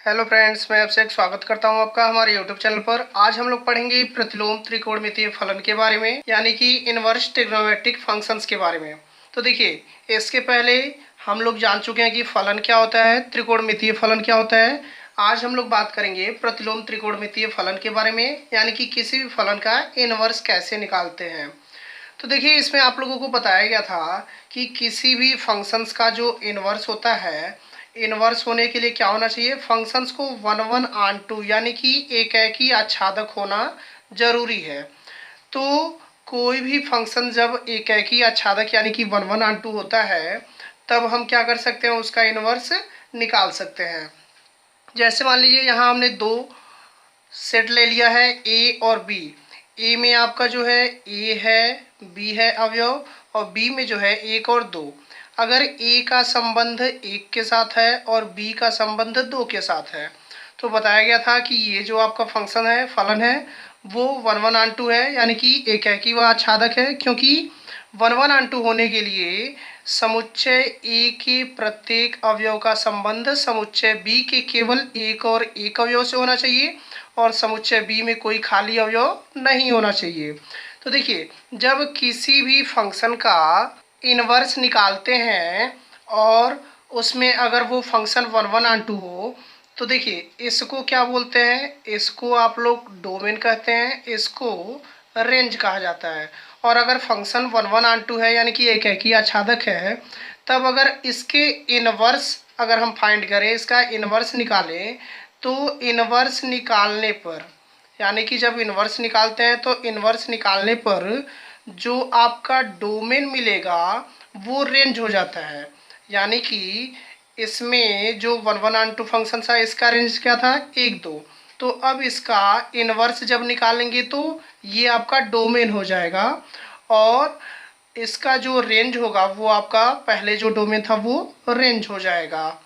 Hello friends, मैं आपसे एक स्वागत करता हूं आपका हमारे यूट्यूब चैनल पर। आज हम लोग पढ़ेंगे प्रतिलोम त्रिकोणमितीय फलन के बारे में, यानी कि इनवर्स ट्रिग्नोमेट्रिक फंक्शंस के बारे में। तो देखिए, इसके पहले हम लोग जान चुके हैं कि फलन क्या होता है, त्रिकोणमितीय फलन क्या होता है। आज हम लोग बात करेंगे प्रतिलोम त्रिकोणमितीय फलन के बारे में, यानी कि किसी भी फलन का इनवर्स कैसे निकालते हैं। तो देखिए, इसमें आप लोगों को बताया गया था कि किसी भी फंक्शंस का जो इनवर्स होता है, इनवर्स होने के लिए क्या होना चाहिए, फंक्शंस को वन वन आन टू यानी कि एक ही आच्छादक होना जरूरी है। तो कोई भी फंक्शन जब एक ही आच्छादक यानी कि वन वन आन टू होता है, तब हम क्या कर सकते हैं, उसका इनवर्स निकाल सकते हैं। जैसे मान लीजिए यहाँ हमने दो सेट ले लिया है, ए और बी। ए में आपका जो है ए है, बी है अवयव, और बी में जो है एक और दो। अगर ए का संबंध एक के साथ है और बी का संबंध दो के साथ है, तो बताया गया था कि ये जो आपका फंक्शन है, फलन है, वो वन वन आन टू है, यानी कि एक है कि वह आच्छादक है। क्योंकि वन वन आन टू होने के लिए समुच्चय ए के प्रत्येक अवयव का संबंध समुच्चय बी के केवल एक और एक अवयव से होना चाहिए, और समुच्चय बी में कोई खाली अवयव नहीं होना चाहिए। तो देखिए, जब किसी भी फंक्शन का इनवर्स निकालते हैं और उसमें अगर वो फंक्शन वन वन आन टू हो, तो देखिए इसको क्या बोलते हैं, इसको आप लोग डोमेन कहते हैं, इसको रेंज कहा जाता है। और अगर फंक्शन वन वन आन टू है यानी कि एक ही आच्छादक है, तब अगर इसके इनवर्स अगर हम फाइंड करें, इसका इनवर्स निकालें, तो इनवर्स निकालने पर, यानी कि जब इनवर्स निकालते हैं तो इनवर्स निकालने पर जो आपका डोमेन मिलेगा वो रेंज हो जाता है। यानी कि इसमें जो वन वन आन टू फंक्शन था, इसका रेंज क्या था, एक दो। तो अब इसका इनवर्स जब निकालेंगे तो ये आपका डोमेन हो जाएगा, और इसका जो रेंज होगा वो आपका पहले जो डोमेन था वो रेंज हो जाएगा।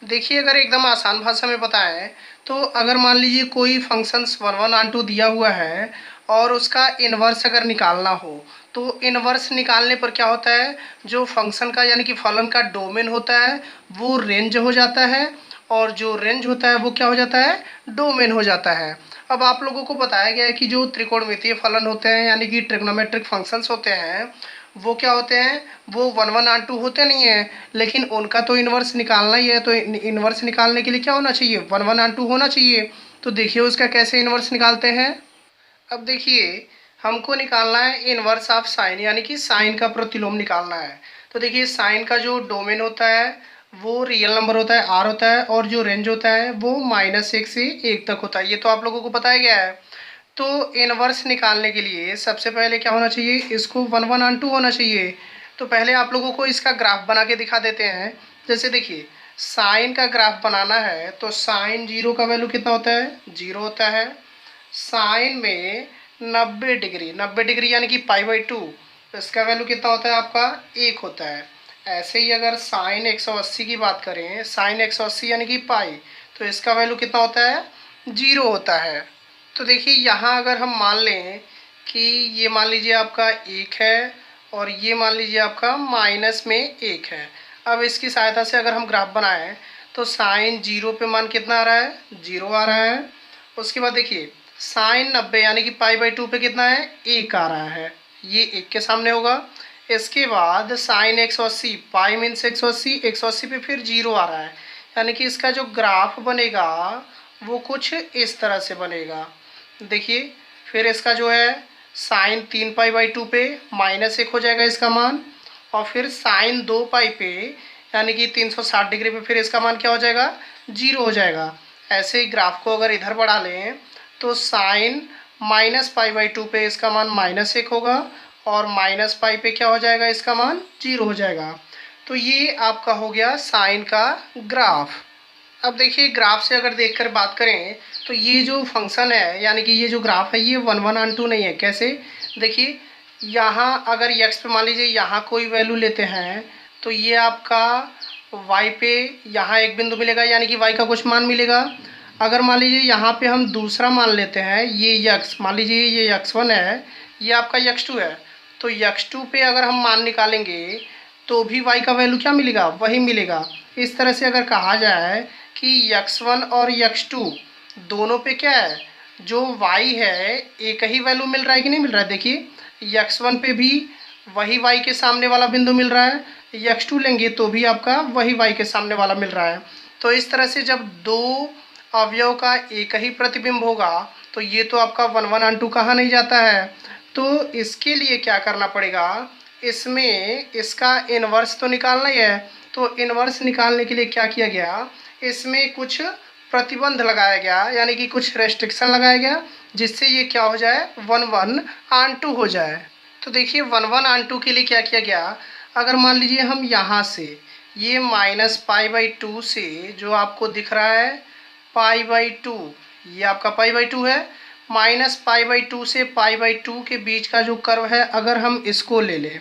देखिए, अगर एकदम आसान भाषा में बताएं तो अगर मान लीजिए कोई फंक्शंस वन वन आन टू दिया हुआ है और उसका इनवर्स अगर निकालना हो, तो इनवर्स निकालने पर क्या होता है, जो फंक्शन का यानी कि फलन का डोमेन होता है वो रेंज हो जाता है, और जो रेंज होता है वो क्या हो जाता है, डोमेन हो जाता है। अब आप लोगों को बताया गया है कि जो त्रिकोणमितीय फलन होते हैं यानी कि ट्रिग्नोमेट्रिक फंक्शंस होते हैं, वो क्या होते हैं, वो वन वन आन टू होते नहीं हैं, लेकिन उनका तो इनवर्स निकालना ही है। तो इनवर्स निकालने के लिए क्या होना चाहिए, वन वन आन टू होना चाहिए। तो देखिए उसका कैसे इनवर्स निकालते हैं। अब देखिए, हमको निकालना है इनवर्स ऑफ साइन, यानी कि साइन का प्रतिलोम निकालना है। तो देखिए, साइन का जो डोमेन होता है वो रियल नंबर होता है, आर होता है, और जो रेंज होता है वो -1 से 1 तक होता है। ये तो आप लोगों को बताया गया है। तो इनवर्स निकालने के लिए सबसे पहले क्या होना चाहिए, इसको वन वन आन टू होना चाहिए। तो पहले आप लोगों को इसका ग्राफ बना के दिखा देते हैं। जैसे देखिए, साइन का ग्राफ बनाना है तो साइन जीरो का वैल्यू कितना होता है, जीरो होता है। साइन में 90 डिग्री, 90 डिग्री यानी कि π/2, इसका वैल्यू कितना होता है आपका, 1 होता है। ऐसे ही अगर साइन 180 की बात करें, साइन 180 यानी कि पाई, तो इसका वैल्यू कितना होता है, 0 होता है। तो देखिए, यहाँ अगर हम मान लें कि ये मान लीजिए आपका 1 है और ये मान लीजिए आपका माइनस में 1 है। अब इसकी सहायता से अगर हम ग्राफ बनाएं तो साइन 0 पे मान कितना आ रहा है, 0 आ रहा है। उसके बाद देखिए, साइन 90 यानी कि π/2 पे कितना है, 1 आ रहा है, ये 1 के सामने होगा। इसके बाद साइन 180, पाई मीन्स 180, 180 पे फिर 0 आ रहा है, यानी कि इसका जो ग्राफ बनेगा वो कुछ इस तरह से बनेगा। देखिए, फिर इसका जो है साइन 3π/2 पे -1 हो जाएगा इसका मान, और फिर साइन 2π पे यानी कि 360 डिग्री पे फिर इसका मान क्या हो जाएगा, 0 हो जाएगा। ऐसे ही ग्राफ को अगर इधर बढ़ा लें तो साइन -π/2 पे इसका मान -1 होगा, और -π पे क्या हो जाएगा, इसका मान 0 हो जाएगा। तो ये आपका हो गया साइन का ग्राफ। अब देखिए, ग्राफ से अगर देखकर बात करें तो ये जो फंक्शन है यानी कि ये जो ग्राफ है ये वन वन आन टू नहीं है। कैसे, देखिए, यहाँ अगर x पे मान लीजिए यहाँ कोई वैल्यू लेते हैं तो ये आपका y पे यहाँ एक बिंदु मिलेगा, यानी कि y का कुछ मान मिलेगा। अगर मान लीजिए यहाँ पे हम दूसरा मान लेते हैं, ये x, मान लीजिए ये x1 है, ये आपका x2 है, तो x2 पे अगर हम मान निकालेंगे तो भी y का वैल्यू क्या मिलेगा, वही मिलेगा। इस तरह से अगर कहा जाए कि x1 और x2 दोनों पे क्या है, जो y है एक ही वैल्यू मिल रहा है कि नहीं मिल रहा है। देखिए x1 पे भी वही y के सामने वाला बिंदु मिल रहा है, x2 लेंगे तो भी आपका वही y के सामने वाला मिल रहा है। तो इस तरह से जब दो अवयव का एक ही प्रतिबिंब होगा तो ये तो आपका 1 1 ऑन 2 कहा नहीं जाता है। तो इसके लिए क्या करना पड़ेगा, इसमें इसका इन्वर्स तो निकालना ही है। तो इन्वर्स निकालने के लिए क्या किया गया, इसमें कुछ प्रतिबंध लगाया गया, यानी कि कुछ रेस्ट्रिक्शन लगाया गया, जिससे ये क्या हो जाए 1 1 ऑन 2 हो जाए। तो देखिए 1 1 ऑन 2 के लिए क्या किया गया, अगर मान लीजिए हम यहाँ से ये -π/2 से जो आपको दिख रहा है π/2, ये आपका π/2 है, -π/2 से π/2 के बीच का जो कर्व है अगर हम इसको ले लें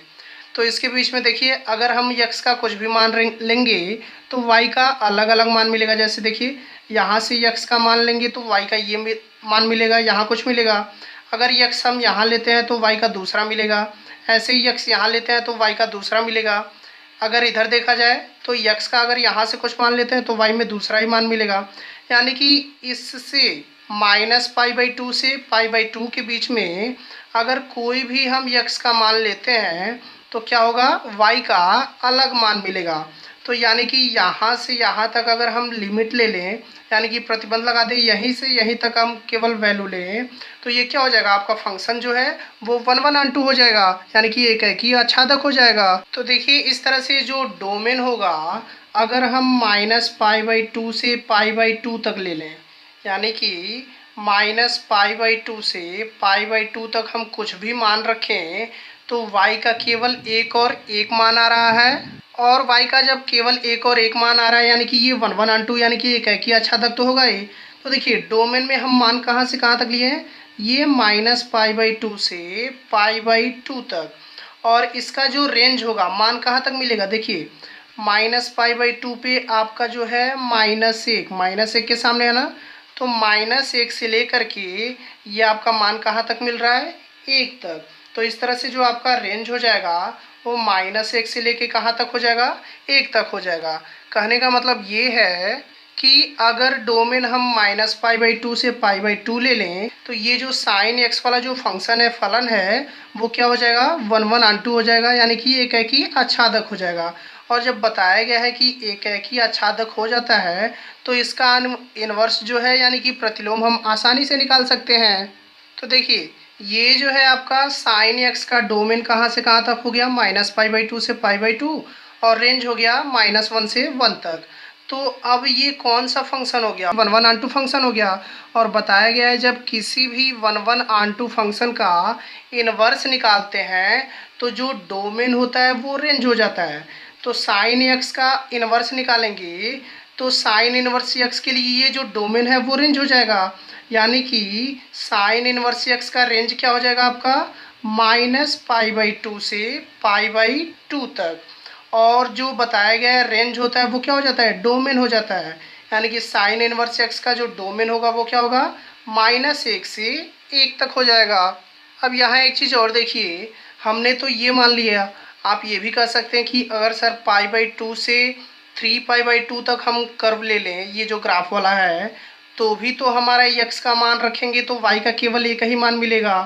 तो इसके बीच में देखिए अगर हम x का कुछ भी मान लेंगे तो y का अलग अलग मान मिलेगा। जैसे देखिए यहाँ से x का मान लेंगे तो y का ये मान मिलेगा, यहाँ कुछ मिलेगा। अगर x हम यहाँ लेते हैं तो y का दूसरा मिलेगा, ऐसे ही x यहाँ लेते हैं तो y का दूसरा मिलेगा। अगर इधर देखा जाए तो x का अगर यहाँ से कुछ मान लेते हैं तो y में दूसरा ही मान मिलेगा। यानी कि इससे -π/2 से π/2 के बीच में अगर कोई भी हम x का मान लेते हैं तो क्या होगा, y का अलग मान मिलेगा। तो यानी कि यहाँ से यहाँ तक अगर हम लिमिट ले लें, यानी कि प्रतिबंध लगा दें, यहीं से यहीं तक हम केवल वैल्यू लें, तो ये क्या हो जाएगा, आपका फंक्शन जो है वो 1 1 ऑन 2 हो जाएगा, यानी कि एक ही आच्छादक हो जाएगा। तो देखिए इस तरह से जो डोमेन होगा, अगर हम -π/2 से π/2 तक ले लें, यानी कि -π/2 से π/2 तक हम कुछ भी मान रखें तो y का केवल एक और एक मान आ रहा है, और y का जब केवल एक और एक मान आ रहा है यानी कि ये 1 1 ऑन 2 यानी कि एक ही आच्छादक तो होगा ही। तो देखिए डोमेन में हम मान कहाँ से कहाँ तक लिए हैं, ये -π/2 से π/2 तक, और इसका जो रेंज होगा मान कहाँ तक मिलेगा, देखिए -π/2 पे आपका जो है -1 के सामने है ना, तो -1 से लेकर के ये आपका मान कहाँ तक मिल रहा है, 1 तक। तो इस तरह से जो आपका रेंज हो जाएगा वो -1 से लेके कहाँ तक हो जाएगा, 1 तक हो जाएगा। कहने का मतलब ये है कि अगर डोमेन हम -π/2 से π/2 ले लें तो ये जो sin x वाला जो फंक्शन है, फलन है, वो क्या हो जाएगा 1 1 ऑन 2 हो जाएगा, यानी कि एक ही आच्छादक हो जाएगा। और जब बताया गया है कि एक ही आच्छादक हो जाता है तो इसका इन्वर्स जो है यानी कि प्रतिलोम हम आसानी से निकाल सकते हैं। तो देखिए ये जो है आपका sin x का डोमेन कहाँ से कहाँ तक हो गया, -π/2 से π/2, और रेंज हो गया -1 से 1 तक। तो अब ये कौन सा फंक्शन हो गया, 1 1 ऑन 2 फंक्शन हो गया। और बताया गया है जब किसी भी 1 1 ऑन 2 फंक्शन का इन्वर्स निकालते हैं तो जो डोमेन होता है वो रेंज हो जाता है। तो sin x का इन्वर्स निकालेंगे तो sin इन्वर्स x के लिए ये जो डोमेन है वो रेंज हो जाएगा, यानी कि sin इन्वर्स x का रेंज क्या हो जाएगा आपका -π/2 से π/2 तक। और जो बताया गया रेंज होता है वो क्या हो जाता है, डोमेन हो जाता है, यानी कि sin इन्वर्स x का जो डोमेन होगा वो क्या होगा -1 से 1 तक हो जाएगा। अब यहाँ एक चीज़ और देखिए, हमने तो ये मान लिया, आप ये भी कह सकते हैं कि अगर सर π/2 से 3π/2 तक हम कर्व ले लें, ये जो ग्राफ वाला है, तो भी तो हमारा x का मान रखेंगे तो y का केवल एक ही मान मिलेगा।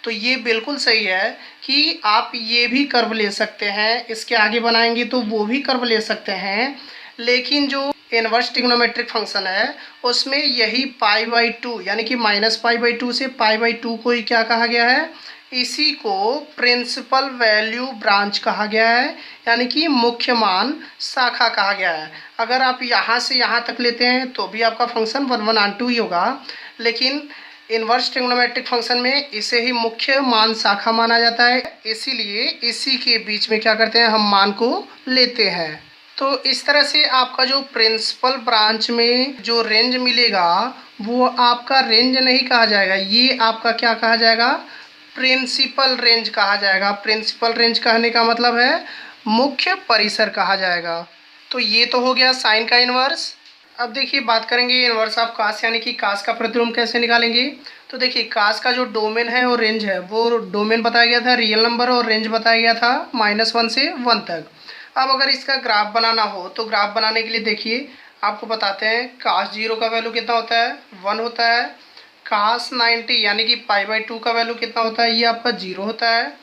तो ये बिल्कुल सही है कि आप ये भी कर्व ले सकते हैं, इसके आगे बनाएंगे तो वो भी कर्व ले सकते हैं, लेकिन जो इन्वर्स ट्रिग्नोमेट्रिक फंक्शन है उसमें यही π/2 यानी कि -π/2 से π/2 को ही क्या कहा गया है, इसी को प्रिंसिपल वैल्यू ब्रांच कहा गया है, यानी कि मुख्य मान शाखा कहा गया है। अगर आप यहाँ से यहाँ तक लेते हैं तो भी आपका फंक्शन 1 1 ऑन 2 ही होगा, लेकिन इन्वर्स ट्रिग्नोमेट्रिक फंक्शन में इसे ही मुख्य मान शाखा माना जाता है, इसीलिए इसी के बीच में क्या करते हैं, हम मान को लेते हैं। तो इस तरह से आपका जो प्रिंसिपल ब्रांच में जो रेंज मिलेगा वो आपका रेंज नहीं कहा जाएगा, ये आपका क्या कहा जाएगा, प्रिंसिपल रेंज कहा जाएगा। प्रिंसिपल रेंज कहने का मतलब है मुख्य परिसर कहा जाएगा। तो ये तो हो गया साइन का इन्वर्स। अब देखिए बात करेंगे इन्वर्स ऑफ कास, यानी कि कास का प्रतिलोम कैसे निकालेंगे। तो देखिए कास का जो डोमेन है और रेंज है, वो डोमेन बताया गया था रियल नंबर और रेंज बताया गया था -1 से 1 तक। अब अगर इसका ग्राफ बनाना हो तो ग्राफ बनाने के लिए देखिए आपको बताते हैं कास 0 का वैल्यू कितना होता है, 1 होता है। कास 90 यानी कि पाई/2 का वैल्यू कितना होता है, ये आपका 0 होता है।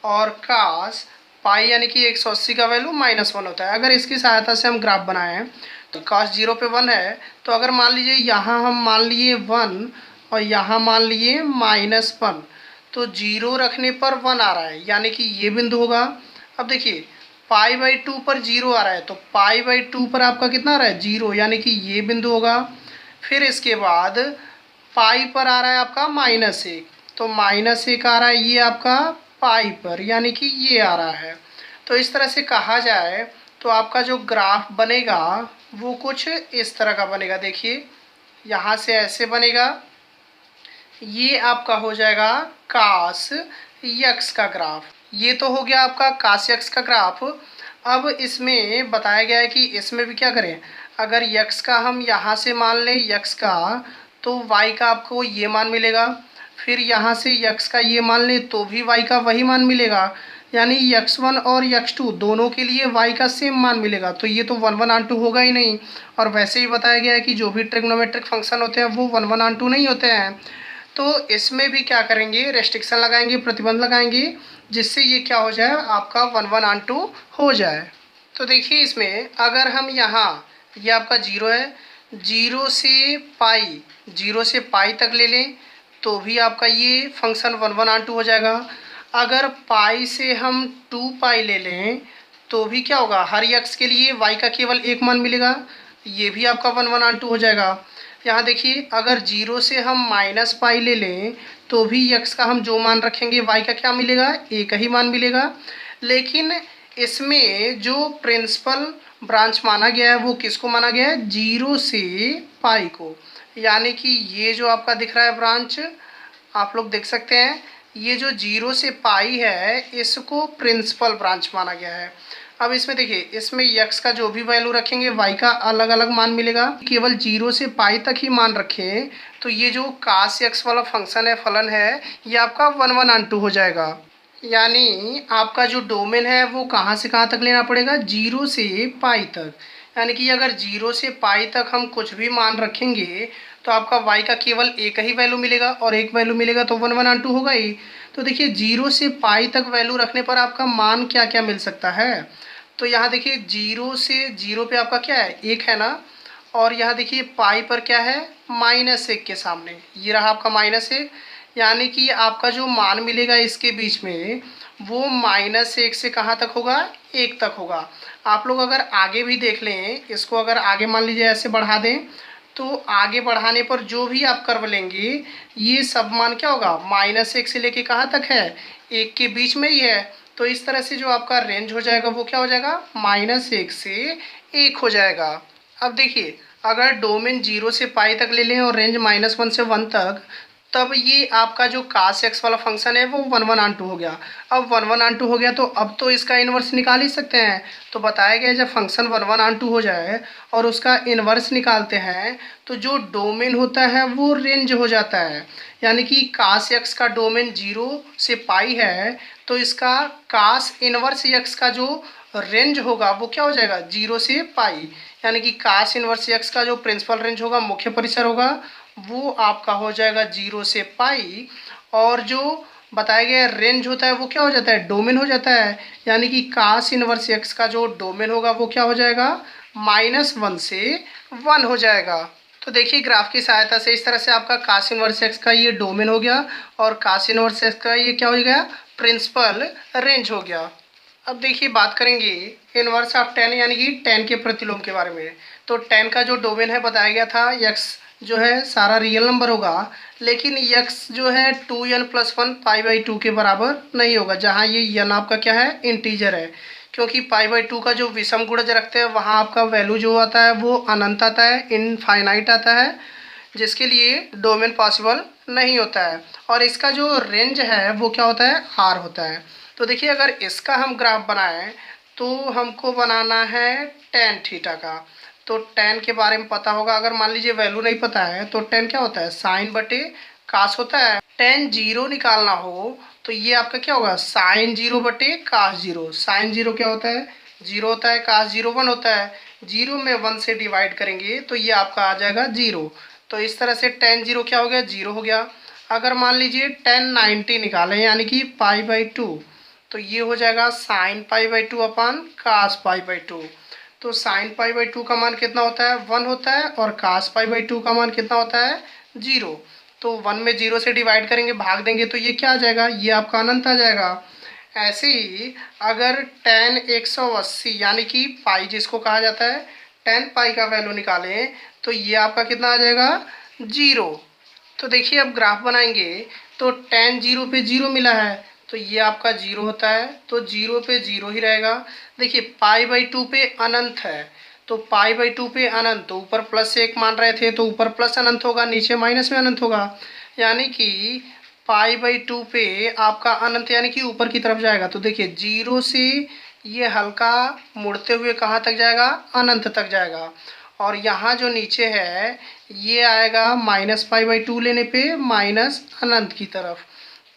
और कास पाई यानी कि 180 का वैल्यू -1 होता है। अगर इसकी सहायता से हम ग्राफ बनाएं तो कास 0 पे 1 है, तो अगर मान लीजिए यहाँ हम मान लिए 1 और यहाँ मान लिए -1, तो 0 रखने पर 1 आ रहा है, यानी कि ये बिंदु होगा। अब देखिए पाई/2 पर 0 आ रहा है, तो पाई/2 पर आपका कितना आ रहा है, 0, यानी कि ये बिंदु होगा। फिर इसके बाद पाई पर आ रहा है आपका -1, तो -1 आ रहा है ये आपका पाई पर, यानी कि ये आ रहा है। तो इस तरह से कहा जाए तो आपका जो ग्राफ बनेगा वो कुछ इस तरह का बनेगा। देखिए यहाँ से ऐसे बनेगा, ये आपका हो जाएगा कास यक्स का ग्राफ। ये तो हो गया आपका कास यक्स का ग्राफ। अब इसमें बताया गया है कि इसमें भी क्या करें, अगर यक्स का हम यहाँ से मान लें यक्स का, तो वाई का आपको ये मान मिलेगा। फिर यहाँ से यक्स का ये मान लें तो भी वाई का वही मान मिलेगा, यानी x1 और x2 दोनों के लिए y का सेम मान मिलेगा। तो ये तो 1/2 होगा ही नहीं। और वैसे ही बताया गया है कि जो भी ट्रिग्नोमेट्रिक फंक्शन होते हैं वो 1/2 नहीं होते हैं। तो इसमें भी क्या करेंगे, रेस्ट्रिक्शन लगाएंगे, प्रतिबंध लगाएंगे, जिससे ये क्या हो जाए, आपका 1/2 हो जाए। तो देखिए इसमें अगर हम यहाँ, ये आपका 0 है, 0 से पाई तक ले लें तो भी आपका ये फंक्शन 1/2 हो जाएगा। अगर पाई से हम 2 पाई ले लें तो भी क्या होगा, हर यक्स के लिए y का केवल एक मान मिलेगा, ये भी आपका 1/2 हो जाएगा। यहाँ देखिए अगर 0 से हम -पाई ले लें तो भी यक्स का हम जो मान रखेंगे y का क्या मिलेगा, एक ही मान मिलेगा। लेकिन इसमें जो प्रिंसिपल ब्रांच माना गया है वो किसको माना गया है, 0 से पाई को। यानी कि ये जो आपका दिख रहा है ब्रांच, आप लोग देख सकते हैं, ये जो 0 से पाई है इसको प्रिंसिपल ब्रांच माना गया है। अब इसमें देखिए, इसमें यक्स का जो भी वैल्यू रखेंगे वाई का अलग अलग मान मिलेगा। केवल 0 से पाई तक ही मान रखें तो ये जो कास यक्स वाला फंक्शन है, फलन है, ये आपका 1/2 हो जाएगा। यानी आपका जो डोमेन है वो कहाँ से कहाँ तक लेना पड़ेगा, 0 से पाई तक। यानी कि अगर 0 से पाई तक हम कुछ भी मान रखेंगे तो आपका y का केवल एक ही वैल्यू मिलेगा, और एक वैल्यू मिलेगा तो 1/2 होगा ही। तो देखिए 0 से पाई तक वैल्यू रखने पर आपका मान क्या क्या मिल सकता है। तो यहाँ देखिए 0 से 0 पे आपका क्या है, 1 है ना। और यहाँ देखिए पाई पर क्या है, -1 के सामने, ये रहा आपका -1। यानी कि आपका जो मान मिलेगा इसके बीच में वो -1 से कहाँ तक होगा, 1 तक होगा। आप लोग अगर आगे भी देख लें, इसको अगर आगे मान लीजिए ऐसे बढ़ा दें, तो आगे बढ़ाने पर जो भी आप कर्व लेंगे ये सब मान क्या होगा, -1 से लेके कहाँ तक है, 1 के बीच में ही है। तो इस तरह से जो आपका रेंज हो जाएगा वो क्या हो जाएगा, -1 से 1 हो जाएगा। अब देखिए अगर डोमेन 0 से पाई तक ले लें और रेंज -1 से 1 तक, तब ये आपका जो कास एक्स वाला फंक्शन है वो 1/2 हो गया। अब 1/2 हो गया तो अब तो इसका इन्वर्स निकाल ही सकते हैं। तो बताया गया जब फंक्शन 1/2 हो जाए और उसका इन्वर्स निकालते हैं तो जो डोमेन होता है वो रेंज हो जाता है। यानी कि कास एक्स का डोमेन 0 से पाई है, तो इसका कास इन्वर्स एक्स का जो रेंज होगा वो क्या हो जाएगा, 0 से पाई। यानी कि कास इन्वर्स एक्स का जो प्रिंसिपल रेंज होगा, मुख्य परिसर होगा, वो आपका हो जाएगा 0 से पाई। और जो बताया गया रेंज होता है वो क्या हो जाता है, डोमेन हो जाता है। यानी कि कास इनवर्स एक्स का जो डोमेन होगा वो क्या हो जाएगा, -1 से 1 हो जाएगा। तो देखिए ग्राफ की सहायता से इस तरह से आपका कास इनवर्स एक्स का ये डोमेन हो गया और कास इनवर्स एक्स का ये क्या हो गया, प्रिंसिपल रेंज हो गया। अब देखिए बात करेंगे इनवर्स ऑफ tan यानी कि tan के प्रतिलोम के बारे में। तो tan का जो डोमेन है बताया गया था, x जो है सारा रियल नंबर होगा, लेकिन x जो है 2n+1 पाई/2 के बराबर नहीं होगा, जहाँ ये n आपका क्या है, इंटीजर है। क्योंकि पाई/2 का जो विषम गुणज रखते हैं वहाँ आपका वैल्यू जो आता है वो अनंत आता है, इनफाइनाइट आता है, जिसके लिए डोमेन पॉसिबल नहीं होता है। और इसका जो रेंज है वो क्या होता है, r होता है। तो देखिए अगर इसका हम ग्राफ बनाएं तो हमको बनाना है tan थीटा का। तो tan के बारे में पता होगा, अगर मान लीजिए वैल्यू नहीं पता है तो tan क्या होता है, साइन बटे कास होता है। tan 0 निकालना हो तो ये आपका क्या होगा, साइन 0 बटे कास 0। साइन 0 क्या होता है, 0 होता है, कास 0 1 होता है। जीरो में 1 से डिवाइड करेंगे तो ये आपका आ जाएगा 0। तो इस तरह से tan 0 क्या हो गया, 0 हो गया। अगर मान लीजिए tan 90 निकालें यानी कि π/2, तो ये हो जाएगा sin π/2 अपान cos π/2। तो sin π/2 का मान कितना होता है, 1 होता है, और cos π/2 का मान कितना होता है, 0। तो 1 में 0 से डिवाइड करेंगे, भाग देंगे, तो ये क्या आ जाएगा, ये आपका अनंत आ जाएगा। ऐसे ही अगर tan 180 यानी कि पाई जिसको कहा जाता है, tan पाई का वैल्यू निकालें तो ये आपका कितना आ जाएगा, 0। तो देखिए अब ग्राफ बनाएंगे तो tan 0 पे 0 मिला है तो ये आपका 0 होता है, तो 0 पे 0 ही रहेगा। देखिए π/2 पे अनंत है, तो π/2 पे अनंत, तो ऊपर प्लस 1 मान रहे थे तो ऊपर प्लस अनंत होगा, नीचे माइनस में अनंत होगा, यानी कि π/2 पे आपका अनंत यानी कि ऊपर की तरफ जाएगा। तो देखिए 0 से ये हल्का मुड़ते हुए कहाँ तक जाएगा, अनंत तक जाएगा। और यहाँ जो नीचे है ये आएगा -π/2 लेने पे माइनस अनंत की तरफ।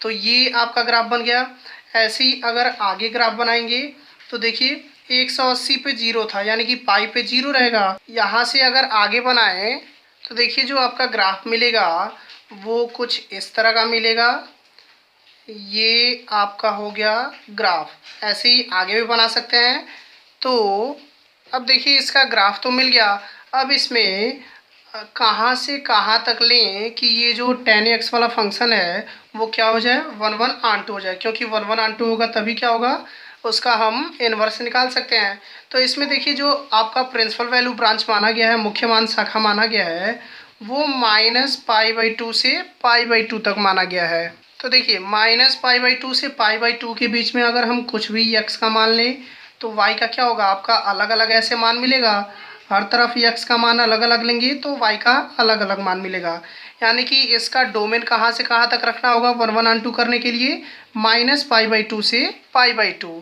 तो ये आपका ग्राफ बन गया। ऐसे ही अगर आगे ग्राफ बनाएंगे तो देखिए 180 पे 0 था यानी कि पाई पे 0 रहेगा। यहाँ से अगर आगे बनाएं तो देखिए जो आपका ग्राफ मिलेगा वो कुछ इस तरह का मिलेगा। ये आपका हो गया ग्राफ। ऐसे ही आगे भी बना सकते हैं। तो अब देखिए इसका ग्राफ तो मिल गया। अब इसमें कहाँ से कहाँ तक लें कि ये जो tan x वाला फंक्शन है वो क्या हो जाए, 1/1 आंटू हो जाए, क्योंकि 1/1 आंटू होगा तभी क्या होगा, उसका हम इन्वर्स निकाल सकते हैं। तो इसमें देखिए जो आपका प्रिंसिपल वैल्यू ब्रांच माना गया है, मुख्य मान शाखा माना गया है, वो -π/2 से π/2 तक माना गया है। तो देखिए -π/2 से π/2 के बीच में अगर हम कुछ भी x का मान लें तो y का क्या होगा, आपका अलग अलग ऐसे मान मिलेगा। हर तरफ x का मान अलग अलग लेंगे तो y का अलग अलग मान मिलेगा। यानी कि इसका डोमेन कहाँ से कहाँ तक रखना होगा 1/1 आंटू करने के लिए, -π/2 से π/2।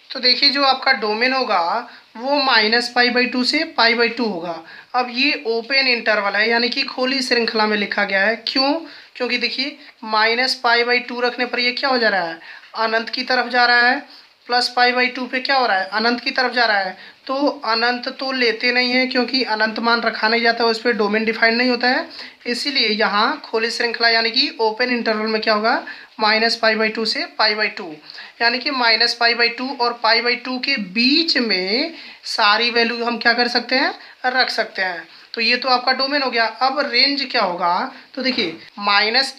तो देखिए जो आपका डोमेन होगा वो -π/2 से π/2 होगा। अब ये ओपन इंटरवल है यानी कि खुली श्रृंखला में लिखा गया है। क्यों, क्योंकि देखिए -π/2 रखने पर ये क्या हो जा रहा है, अनंत की तरफ जा रहा है, +π/2 पे क्या हो रहा है, अनंत की तरफ जा रहा है। तो अनंत तो लेते नहीं है क्योंकि अनंत मान रखा नहीं जाता, उस पर डोमेन डिफाइंड नहीं होता है। इसीलिए यहाँ खुली श्रृंखला यानी कि ओपन इंटरवल में क्या होगा, -π/2 से π/2, यानी कि -π/2 और π/2 के बीच में सारी वैल्यू हम क्या कर सकते हैं, रख सकते हैं। तो ये तो आपका डोमेन हो गया। अब रेंज क्या होगा, तो देखिए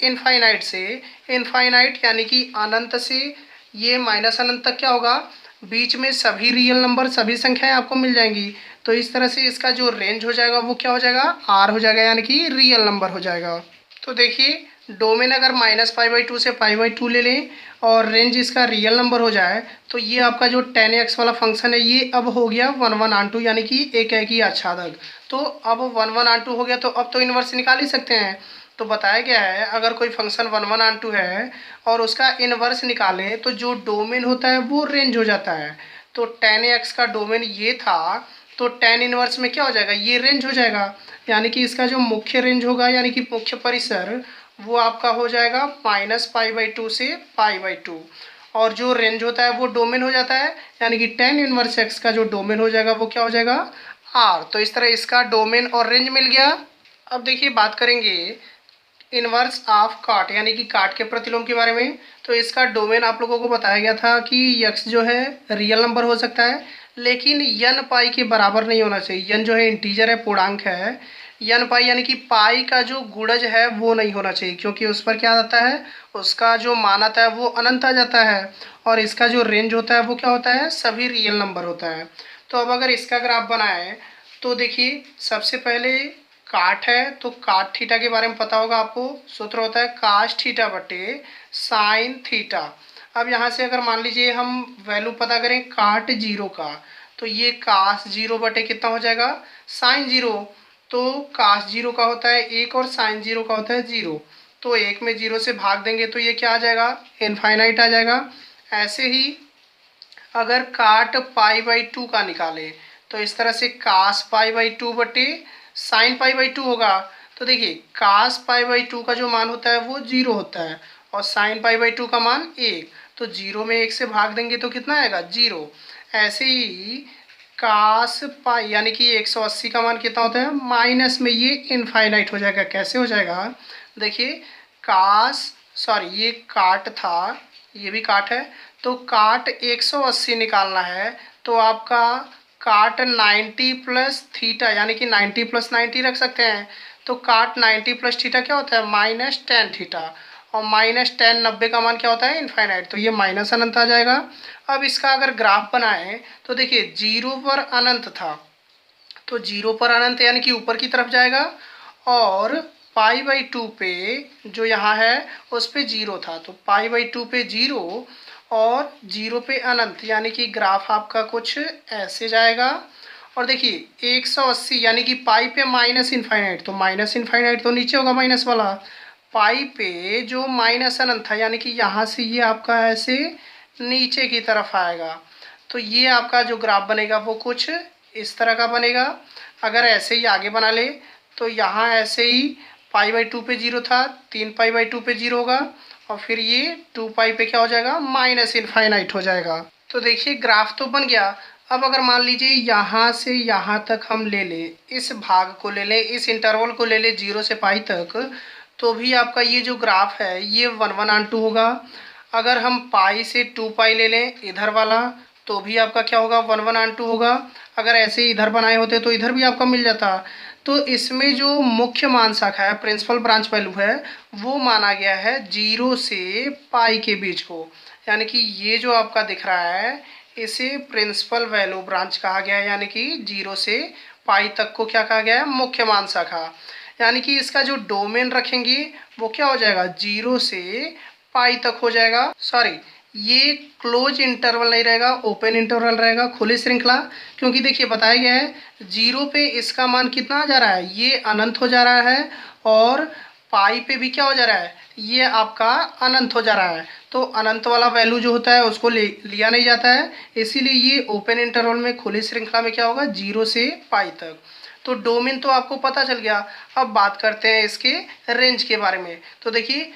-इनफाइनाइट से इनफाइनाइट यानी कि अनंत से ये माइनस अनंत तक क्या होगा, बीच में सभी रियल नंबर सभी संख्याएं आपको मिल जाएंगी। तो इस तरह से इसका जो रेंज हो जाएगा वो क्या हो जाएगा, आर हो जाएगा, यानी कि रियल नंबर हो जाएगा। तो देखिए डोमेन अगर -π/2 से π/2 ले लें और रेंज इसका रियल नंबर हो जाए तो ये आपका जो tan x वाला फंक्शन है ये अब हो गया 1/1 आंटू, यानी कि एक ही आच्छादक। तो अब 1/1 आंटू हो गया तो अब तो इन्वर्स निकाल ही सकते हैं। तो बताया गया है अगर कोई फंक्शन 1/1 आंटू है और उसका इन्वर्स निकालें तो जो डोमेन होता है वो रेंज हो जाता है। तो tan x का डोमेन ये था तो tan इन्वर्स में क्या हो जाएगा, ये रेंज हो जाएगा, यानी कि इसका जो मुख्य रेंज होगा यानी कि मुख्य परिसर वो आपका हो जाएगा -π/2 से π/2, और जो रेंज होता है वो डोमेन हो जाता है, यानी कि tan इनवर्स x का जो डोमेन हो जाएगा वो क्या हो जाएगा, r। तो इस तरह इसका डोमेन और रेंज मिल गया। अब देखिए बात करेंगे इनवर्स ऑफ काट यानी कि काट के प्रतिलोम के बारे में। तो इसका डोमेन आप लोगों को बताया गया था कि x जो है रियल नंबर हो सकता है लेकिन n पाई के बराबर नहीं होना चाहिए। n जो है इंटीजर है, पूर्णांक है। n पाई यानी कि पाई का जो गुणज है वो नहीं होना चाहिए, क्योंकि उस पर क्या आता है, उसका जो मान आता है वो अनंत आ जाता है। और इसका जो रेंज होता है वो क्या होता है, सभी रियल नंबर होता है। तो अब अगर इसका ग्राफ बनाएं तो देखिए सबसे पहले काट है तो काट थीटा के बारे में पता होगा आपको। सूत्र होता है काश थीटा बटे साइन थीटा। अब यहाँ से अगर मान लीजिए हम वैल्यू पता करें काट 0 का, तो ये काश 0 बटे कितना हो जाएगा, साइन 0। तो काश 0 का होता है 1 और साइन 0 का होता है 0। तो 1 में 0 से भाग देंगे तो ये क्या आ जाएगा, इनफाइनाइट आ जाएगा। ऐसे ही अगर काट π/2 का निकालें तो इस तरह से काश π/2 बटे साइन π/2 होगा। तो देखिए काश π/2 का जो मान होता है वो 0 होता है और साइन π/2 का मान 1। तो 0 में 1 से भाग देंगे तो कितना आएगा, 0। ऐसे ही कास पाई, यानी कि 180 का मान कितना होता है, माइनस में ये इनफाइनाइट हो जाएगा। कैसे हो जाएगा, देखिए कास, सॉरी ये काट था, ये भी काट है, तो काट 180 निकालना है, तो आपका काट 90 प्लस थीटा, यानी कि 90 प्लस 90 रख सकते हैं। तो काट 90 प्लस थीटा क्या होता है, माइनस 10 थीटा, और माइनस 10 90 का मान क्या होता है, इनफाइनाइट, तो ये माइनस अनंत आ जाएगा। अब इसका अगर ग्राफ बनाएं तो देखिए जीरो पर अनंत था, तो जीरो पर अनंत यानी कि ऊपर की तरफ जाएगा, और पाई बाई टू पे जो यहाँ है उस पे जीरो था, तो पाई बाई टू पे जीरो और जीरो पे अनंत, यानी कि ग्राफ आपका कुछ ऐसे जाएगा। और देखिए 180 यानी कि पाई पे माइनस इनफाइनाइट, तो माइनस इनफाइनाइट तो नीचे होगा माइनस वाला, पाई पे जो माइनस अनंत था यानी कि यहाँ से ये आपका ऐसे नीचे की तरफ आएगा। तो ये आपका जो ग्राफ बनेगा वो कुछ इस तरह का बनेगा। अगर ऐसे ही आगे बना ले तो यहाँ ऐसे ही पाई बाई टू पे जीरो था, 3 पाई बाई टू पे जीरो होगा, और फिर ये 2 पाई पे क्या हो जाएगा, माइनस इनफाइनाइट हो जाएगा। तो देखिए ग्राफ तो बन गया। अब अगर मान लीजिए यहाँ से यहाँ तक हम ले लें, इस भाग को ले लें, इस इंटरवल को ले लें 0 से पाई तक, तो भी आपका ये जो ग्राफ है ये 1/1/2 होगा। अगर हम पाई से 2 पाई ले लें इधर वाला, तो भी आपका क्या होगा, 1/1/2 होगा। अगर ऐसे इधर बनाए होते तो इधर भी आपका मिल जाता। तो इसमें जो मुख्य मान शाखा है, प्रिंसिपल ब्रांच वैल्यू है, वो माना गया है 0 से पाई के बीच को, यानी कि ये जो आपका दिख रहा है इसे प्रिंसिपल वैल्यू ब्रांच कहा गया है, यानी कि 0 से पाई तक को क्या कहा गया है, मुख्य मान शाखा। यानी कि इसका जो डोमेन रखेंगे वो क्या हो जाएगा, 0 से पाई तक हो जाएगा। सॉरी, ये क्लोज इंटरवल नहीं रहेगा, ओपन इंटरवल रहेगा, खुली श्रृंखला, क्योंकि देखिए बताया गया है 0 पे इसका मान कितना जा रहा है, ये अनंत हो जा रहा है, और पाई पे भी क्या हो जा रहा है, ये आपका अनंत हो जा रहा है। तो अनंत वाला वैल्यू जो होता है उसको लिया नहीं जाता है, इसीलिए ये ओपन इंटरवल में खुली श्रृंखला में क्या होगा, 0 से पाई तक। तो डोमेन तो आपको पता चल गया। अब बात करते हैं इसके रेंज के बारे में। तो देखिए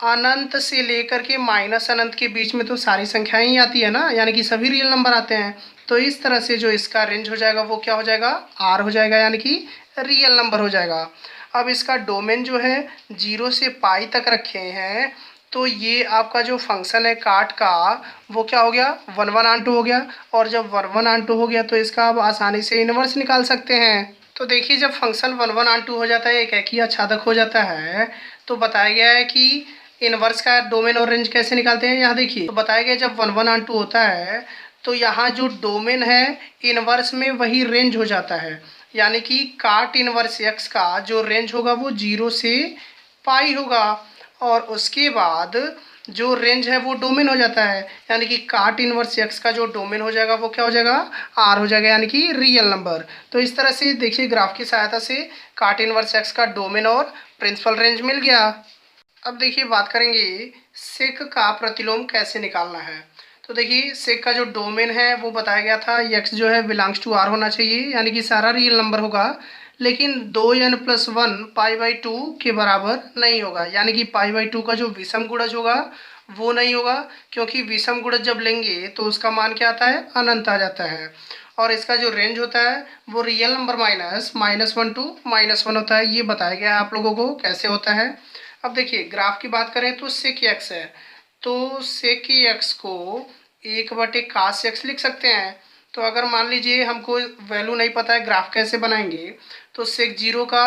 अनंत से लेकर के माइनस अनंत के बीच में तो सारी संख्याएं ही आती है ना, यानी कि सभी रियल नंबर आते हैं। तो इस तरह से जो इसका रेंज हो जाएगा वो क्या हो जाएगा, आर हो जाएगा, यानी कि रियल नंबर हो जाएगा। अब इसका डोमेन जो है 0 से पाई तक रखे हैं, तो ये आपका जो फंक्शन है काट का वो क्या हो गया, 1/1/2 हो गया। और जब 1/1/2 हो गया तो इसका आप आसानी से इनवर्स निकाल सकते हैं। तो देखिए जब फंक्शन 1/1/2 हो जाता है, एक एक ही आच्छादक हो जाता है, तो बताया गया है कि इनवर्स का डोमेन और रेंज कैसे निकालते हैं। यहाँ देखिए तो बताया गया जब 1/1/2 होता है तो यहाँ जो डोमेन है इनवर्स में वही रेंज हो जाता है, यानी कि काट इनवर्स एक्स का जो रेंज होगा वो 0 से पाई होगा, और उसके बाद जो रेंज है वो डोमेन हो जाता है, यानी कि काट इनवर्स एक्स का जो डोमेन हो जाएगा वो क्या हो जाएगा, आर हो जाएगा, यानी कि रियल नंबर। तो इस तरह से देखिए ग्राफ की सहायता से काट इनवर्स एक्स का डोमेन और प्रिंसिपल रेंज मिल गया। अब देखिए बात करेंगे सेक का प्रतिलोम कैसे निकालना है। तो देखिए सेक का जो डोमेन है वो बताया गया था, एक्स जो है बिलोंग्स टू आर होना चाहिए, यानी कि सारा रियल नंबर होगा, लेकिन 2n+1 पाई बाई टू के बराबर नहीं होगा, यानी कि पाई बाई टू का जो विषम गुणज होगा वो नहीं होगा, क्योंकि विषम गुणज जब लेंगे तो उसका मान क्या आता है, अनंत आ जाता है। और इसका जो रेंज होता है वो रियल नंबर -1 टू -1 होता है। ये बताया गया है आप लोगों को कैसे होता है। अब देखिए ग्राफ की बात करें तो सेक एक्स है, तो सेक एक्स को 1/cos x लिख सकते हैं। तो अगर मान लीजिए हमको वैल्यू नहीं पता है ग्राफ कैसे बनाएंगे, तो सेक 0 का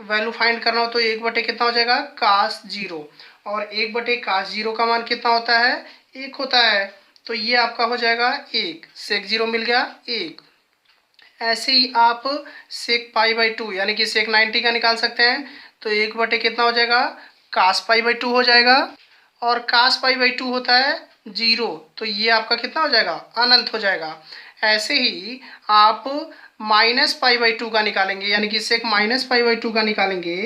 वैल्यू फाइंड करना हो तो 1/, कितना हो जाएगा, cos 0, और 1/cos 0 का मान कितना होता है, 1 होता है, तो ये आपका हो जाएगा 1, सेक 0 मिल गया 1। ऐसे ही आप सेक पाई बाई टू यानी कि सेक 90 का निकाल सकते हैं, तो 1/, कितना हो जाएगा, cos पाई बाई टू हो जाएगा, और cos पाई बाई टू होता है 0, तो ये आपका कितना हो जाएगा, अनंत हो जाएगा। ऐसे ही आप -पाई/2 का निकालेंगे, यानी कि सेक -पाई/2 का निकालेंगे,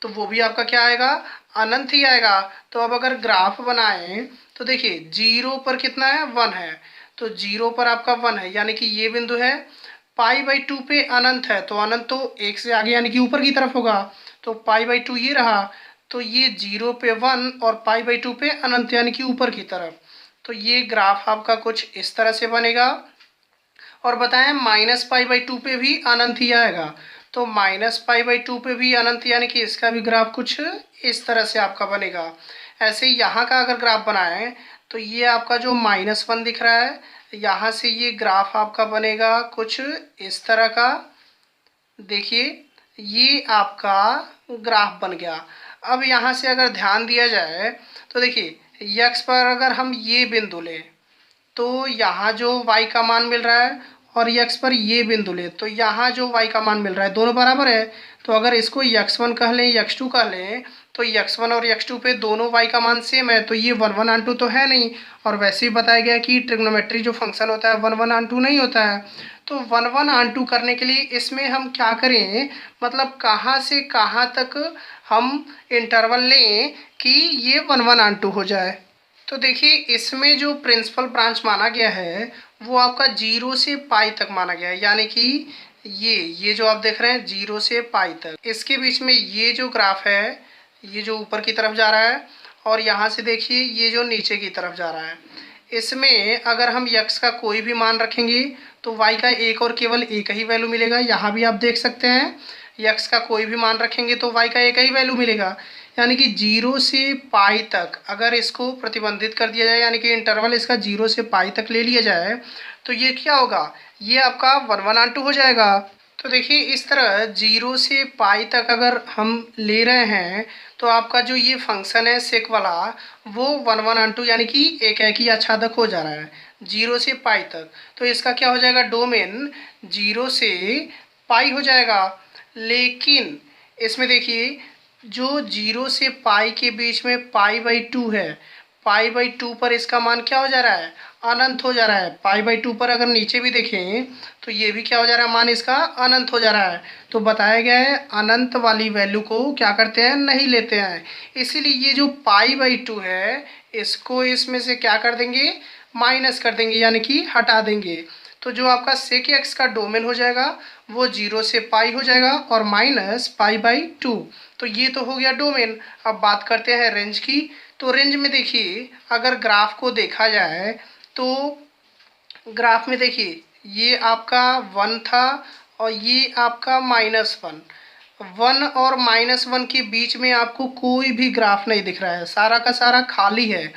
तो वो भी आपका क्या आएगा, अनंत ही आएगा। तो अब अगर ग्राफ बनाएं तो देखिए 0 पर कितना है, 1 है, तो 0 पर आपका 1 है, यानी कि ये बिंदु है। पाई/2 पे अनंत है, तो अनंत तो 1 से आगे यानी कि ऊपर की तरफ होगा, तो पाई/2 ये रहा, तो ये 0 पे 1 और पाई/2 पे अनंत यानी कि ऊपर की तरफ। तो ये ग्राफ आपका कुछ इस तरह से बनेगा। और बताएं -π/2 पे भी अनंत ही आएगा। तो -π/2 पे भी अनंत, यानी कि इसका भी ग्राफ कुछ इस तरह से आपका बनेगा। ऐसे ही यहाँ का अगर ग्राफ बनाएं तो ये आपका जो -1 दिख रहा है, यहाँ से ये ग्राफ आपका बनेगा कुछ इस तरह का। देखिए ये आपका ग्राफ बन गया। अब यहाँ से अगर ध्यान दिया जाए तो देखिए यक्स पर अगर हम ये बिंदु लें तो यहाँ जो y का मान मिल रहा है, और x पर ये बिंदु ले तो यहाँ जो y का मान मिल रहा है दोनों बराबर है। तो अगर इसको x1 कह लें x2 कह लें तो x1 और x2 पे दोनों y का मान सेम है, तो ये 1/2 तो है नहीं। और वैसे ही बताया गया कि ट्रिग्नोमेट्री जो फंक्शन होता है 1/2 नहीं होता है। तो 1/2 करने के लिए इसमें हम क्या करें, मतलब कहाँ से कहाँ तक हम इंटरवल लें कि ये 1/2 हो जाए। तो देखिए इसमें जो प्रिंसिपल ब्रांच माना गया है वो आपका 0 से पाई तक माना गया है, यानी कि ये जो आप देख रहे हैं 0 से पाई तक, इसके बीच में ये जो ग्राफ है ये जो ऊपर की तरफ जा रहा है, और यहाँ से देखिए ये जो नीचे की तरफ जा रहा है। इसमें अगर हम यक्स का कोई भी मान रखेंगे तो वाई का एक और केवल एक ही वैल्यू मिलेगा। यहाँ भी आप देख सकते हैं यक्स का कोई भी मान रखेंगे तो वाई का एक ही वैल्यू मिलेगा, यानी कि 0 से पाई तक अगर इसको प्रतिबंधित कर दिया जाए, यानी कि इंटरवल इसका 0 से पाई तक ले लिया जाए तो ये क्या होगा, ये आपका 1/2 हो जाएगा। तो देखिए इस तरह 0 से पाई तक अगर हम ले रहे हैं तो आपका जो ये फंक्शन है सेक वाला वो 1/2 यानी कि एक ही आच्छादक हो जा रहा है 0 से पाई तक। तो इसका क्या हो जाएगा, डोमेन 0 से पाई हो जाएगा। लेकिन इसमें देखिए जो 0 से पाई के बीच में π/2 है, π/2 पर इसका मान क्या हो जा रहा है, अनंत हो जा रहा है। π/2 पर अगर नीचे भी देखें तो ये भी क्या हो जा रहा है, मान इसका अनंत हो जा रहा है। तो बताया गया है अनंत वाली वैल्यू को क्या करते हैं, नहीं लेते हैं। इसीलिए ये जो π/2 है इसको इसमें से क्या कर देंगे, माइनस कर देंगे, यानी कि हटा देंगे। तो जो आपका सेक एक्स का डोमेन हो जाएगा वो 0 से पाई हो जाएगा और -π/2। तो ये तो हो गया डोमेन। अब बात करते हैं रेंज की। तो रेंज में देखिए अगर ग्राफ को देखा जाए तो ग्राफ में देखिए ये आपका 1 था और ये आपका -1। 1 और -1 के बीच में आपको कोई भी ग्राफ नहीं दिख रहा है, सारा का सारा खाली है।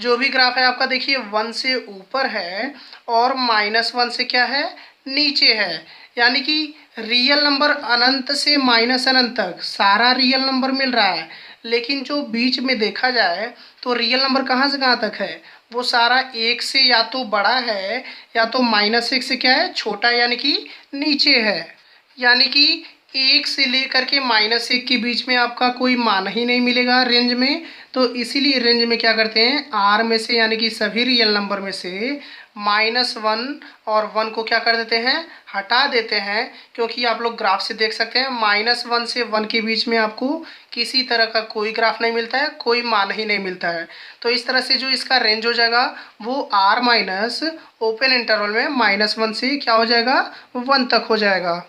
जो भी ग्राफ है आपका देखिए 1 से ऊपर है और -1 से क्या है, नीचे है। यानी कि रियल नंबर अनंत से माइनस अनंत तक सारा रियल नंबर मिल रहा है। लेकिन जो बीच में देखा जाए तो रियल नंबर कहाँ से कहाँ तक है, वो सारा 1 से या तो बड़ा है या तो -1 से क्या है, छोटा, यानी कि नीचे है। यानी कि 1 से लेकर के -1 के बीच में आपका कोई मान ही नहीं मिलेगा रेंज में। तो इसीलिए रेंज में क्या करते हैं, आर में से यानी कि सभी रियल नंबर में से -1 और 1 को क्या कर देते हैं, हटा देते हैं। क्योंकि आप लोग ग्राफ से देख सकते हैं -1 से 1 के बीच में आपको किसी तरह का कोई ग्राफ नहीं मिलता है, कोई मान ही नहीं मिलता है। तो इस तरह से जो इसका रेंज हो जाएगा वो R माइनस ओपन इंटरवल में -1 से क्या हो जाएगा, 1 तक हो जाएगा।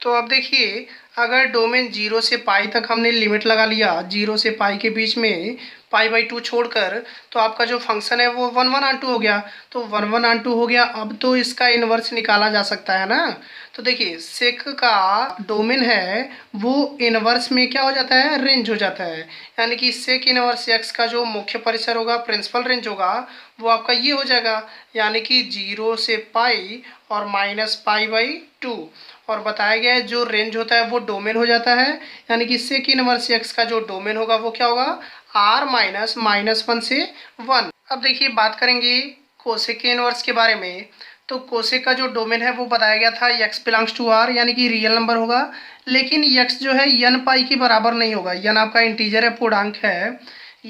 तो अब देखिए अगर डोमेन 0 से पाई तक हमने लिमिट लगा लिया, 0 से पाई के बीच में π/2 छोड़कर, तो आपका जो फंक्शन है वो 1/2 हो गया। तो 1/2 हो गया, अब तो इसका इन्वर्स निकाला जा सकता है ना। तो देखिए सेक का डोमेन है वो इन्वर्स में क्या हो जाता है, रेंज हो जाता है। यानी कि सेक इन्वर्स एक्स का जो मुख्य परिसर होगा, प्रिंसिपल रेंज होगा, वो आपका ये हो जाएगा, यानी कि 0 से पाई और -π/2। और बताया गया है जो रेंज होता है वो डोमेन हो जाता है, यानी कि सेक इनवर्स एक्स का जो डोमेन होगा वो क्या होगा, R माइनस -1 से 1। अब देखिए बात करेंगे कोसेक के इनवर्स के बारे में। तो कोसेक का जो डोमेन है वो बताया गया था x बिलोंग्स टू R, यानी कि रियल नंबर होगा। लेकिन x जो है n पाई के बराबर नहीं होगा। n आपका इंटीजर है, पूर्णांक है।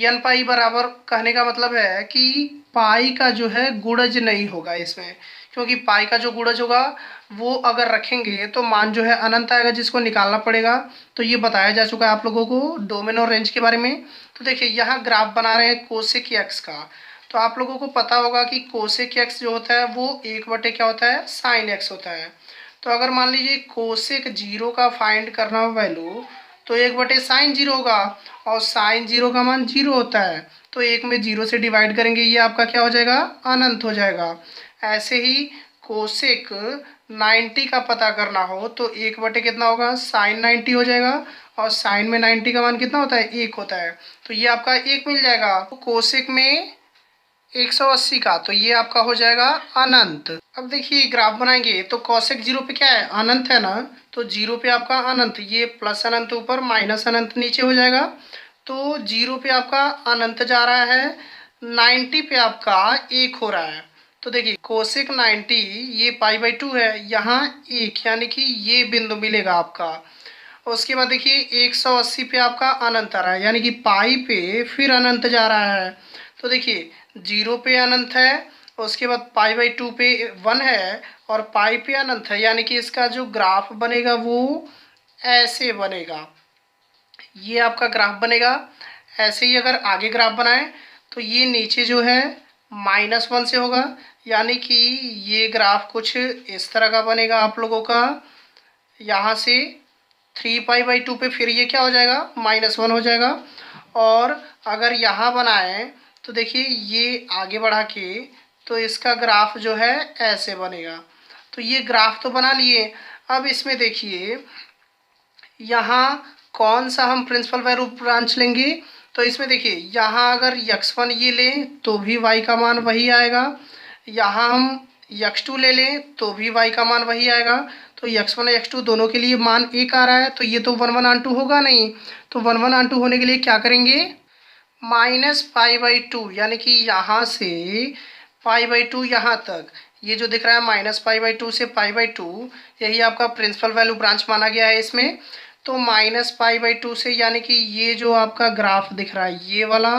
n पाई बराबर कहने का मतलब है कि पाई का जो है गुणज नहीं होगा इसमें, क्योंकि पाई का जो गुणज होगा वो अगर रखेंगे तो मान जो है अनंत आएगा, जिसको निकालना पड़ेगा। तो ये बताया जा चुका है आप लोगों को डोमेन और रेंज के बारे में। तो देखिए यहाँ ग्राफ बना रहे हैं कोसेक एक्स का। तो आप लोगों को पता होगा कि कोसेक एक्स जो होता है वो 1 क्या होता है, साइन एक्स होता है। तो अगर मान लीजिए कोसेक 0 का फाइंड करना हो वैल्यू, तो 1/sin 0 होगा, और साइन 0 का मान 0 होता है। तो 1 में 0 से डिवाइड करेंगे, ये आपका क्या हो जाएगा, अनंत हो जाएगा। ऐसे ही कोसेक 90 का पता करना हो तो 1 बटे कितना होगा, साइन 90 हो जाएगा, और साइन में 90 का मान कितना होता है, 1 होता है, तो ये आपका 1 मिल जाएगा। तो कोसेक में 180 का, तो ये आपका हो जाएगा अनंत। अब देखिए ग्राफ बनाएंगे तो कोसेक 0 पे क्या है, अनंत है ना, तो 0 पे आपका अनंत, ये प्लस अनंत ऊपर माइनस अनंत नीचे हो जाएगा। तो 0 पे आपका अनंत जा रहा है, 90 पे आपका 1 हो रहा है। तो देखिए कोसेक 90 ये π/2 है, यहाँ 1 यानी कि ये बिंदु मिलेगा आपका। उसके बाद देखिए 180 पे आपका अनंत आ रहा है, यानी कि पाई पे फिर अनंत जा रहा है। तो देखिए 0 पे अनंत है, उसके बाद π/2 पे 1 है, और पाई पे अनंत है, यानी कि इसका जो ग्राफ बनेगा वो ऐसे बनेगा। ये आपका ग्राफ बनेगा। ऐसे ही अगर आगे ग्राफ बनाएं तो ये नीचे जो है -1 से होगा, यानी कि ये ग्राफ कुछ इस तरह का बनेगा आप लोगों का। यहाँ से 3π/2 पे फिर ये क्या हो जाएगा, -1 हो जाएगा। और अगर यहाँ बनाएं तो देखिए ये आगे बढ़ा के तो इसका ग्राफ जो है ऐसे बनेगा। तो ये ग्राफ तो बना लिए। अब इसमें देखिए यहाँ कौन सा हम प्रिंसिपल वैल्यू ब्रांच लेंगे, तो इसमें देखिए यहाँ अगर x1 ये लें तो भी y का मान वही आएगा, यहाँ हम x2 ले लें तो भी y का मान वही आएगा। तो x1 और x2 दोनों के लिए मान 1 आ रहा है, तो ये तो 1/2 होगा नहीं। तो 1/2 होने के लिए क्या करेंगे, -π/2, यानी कि यहाँ से π/2 यहाँ तक, ये जो दिख रहा है -π/2 से π/2, यही आपका प्रिंसिपल वैल्यू ब्रांच माना गया है इसमें। तो -π/2 से, यानी कि ये जो आपका ग्राफ दिख रहा है ये वाला,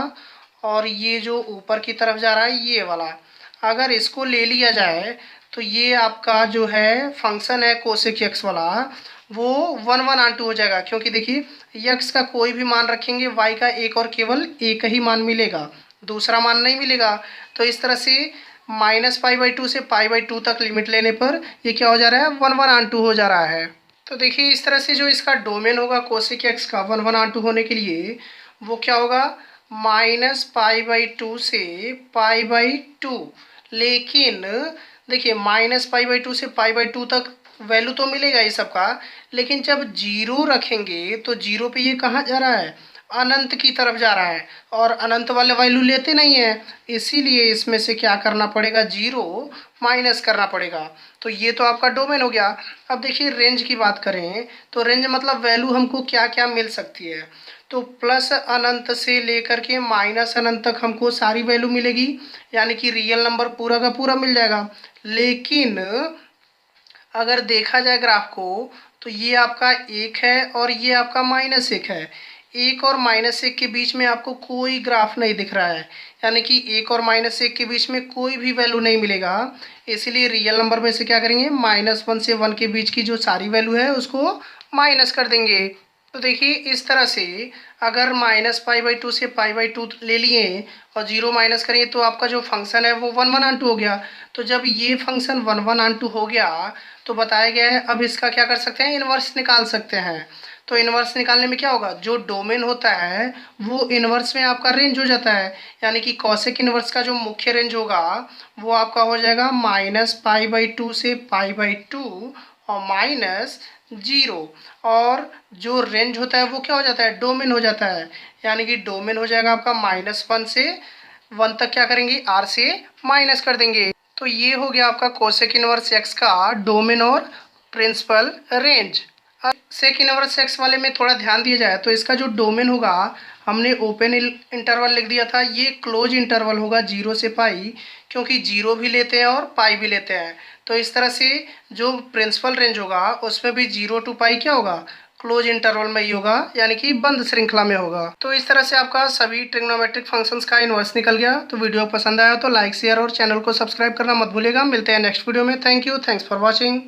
और ये जो ऊपर की तरफ जा रहा है ये वाला, अगर इसको ले लिया जाए तो ये आपका जो है फंक्शन है कोसेक x वाला, वो 1/2 हो जाएगा। क्योंकि देखिए x का कोई भी मान रखेंगे y का एक और केवल एक ही मान मिलेगा, दूसरा मान नहीं मिलेगा। तो इस तरह से -π/2 से π/2 तक लिमिट लेने पर ये क्या हो जा रहा है, 1/2 हो जा रहा है। तो देखिए इस तरह से जो इसका डोमेन होगा कोसेक x का 1/2 होने के लिए, वो क्या होगा, -π/2 से π/2। लेकिन देखिए -π/2 से π/2 तक वैल्यू तो मिलेगा ही सबका, लेकिन जब 0 रखेंगे तो 0 पे ये कहाँ जा रहा है, अनंत की तरफ जा रहा है, और अनंत वाले वैल्यू लेते नहीं है, इसीलिए इसमें से क्या करना पड़ेगा, 0 माइनस करना पड़ेगा। तो ये तो आपका डोमेन हो गया। अब देखिए रेंज की बात करें तो रेंज मतलब वैल्यू हमको क्या क्या मिल सकती है, तो प्लस अनंत से लेकर के माइनस अनंत तक हमको सारी वैल्यू मिलेगी, यानी कि रियल नंबर पूरा का पूरा मिल जाएगा। लेकिन अगर देखा जाए ग्राफ को तो ये आपका 1 है और ये आपका -1 है, 1 और -1 के बीच में आपको कोई ग्राफ नहीं दिख रहा है, यानी कि 1 और -1 के बीच में कोई भी वैल्यू नहीं मिलेगा। इसीलिए रियल नंबर में से क्या करेंगे, -1 से 1 के बीच की जो सारी वैल्यू है उसको माइनस कर देंगे। तो देखिए इस तरह से अगर -π/2 से π/2 ले लिए और 0 माइनस करिए तो आपका जो फंक्शन है वो 1/2 हो गया। तो जब ये फंक्शन 1/2 हो गया तो बताया गया है अब इसका क्या कर सकते हैं, इन्वर्स निकाल सकते हैं। तो इन्वर्स निकालने में क्या होगा, जो डोमेन होता है वो इन्वर्स में आपका रेंज हो जाता है, यानी कि कॉसेक इन्वर्स का जो मुख्य रेंज होगा वो आपका हो जाएगा -π/2 से π/2 और -0, और जो रेंज होता है वो क्या हो जाता है, डोमेन हो जाता है, यानी कि डोमेन हो जाएगा आपका -1 से 1 तक क्या करेंगे, r से माइनस कर देंगे। तो ये हो गया आपका कोसेक इनवर्स x का डोमेन और प्रिंसिपल रेंज। अब सेक इनवर्स x वाले में थोड़ा ध्यान दिया जाए तो इसका जो डोमेन होगा, हमने ओपन इंटरवल लिख दिया था, ये क्लोज इंटरवल होगा 0 से पाई, क्योंकि 0 भी लेते हैं और पाई भी लेते हैं। तो इस तरह से जो प्रिंसिपल रेंज होगा उसमें भी 0 to पाई क्या होगा, क्लोज इंटरवल में ही होगा, यानी कि बंद श्रृंखला में होगा। तो इस तरह से आपका सभी ट्रिग्नोमेट्रिक फंक्शंस का इनवर्स निकल गया। तो वीडियो पसंद आया तो लाइक शेयर और चैनल को सब्सक्राइब करना मत भूलिएगा। मिलते हैं नेक्स्ट वीडियो में। Thank you, thanks for watching.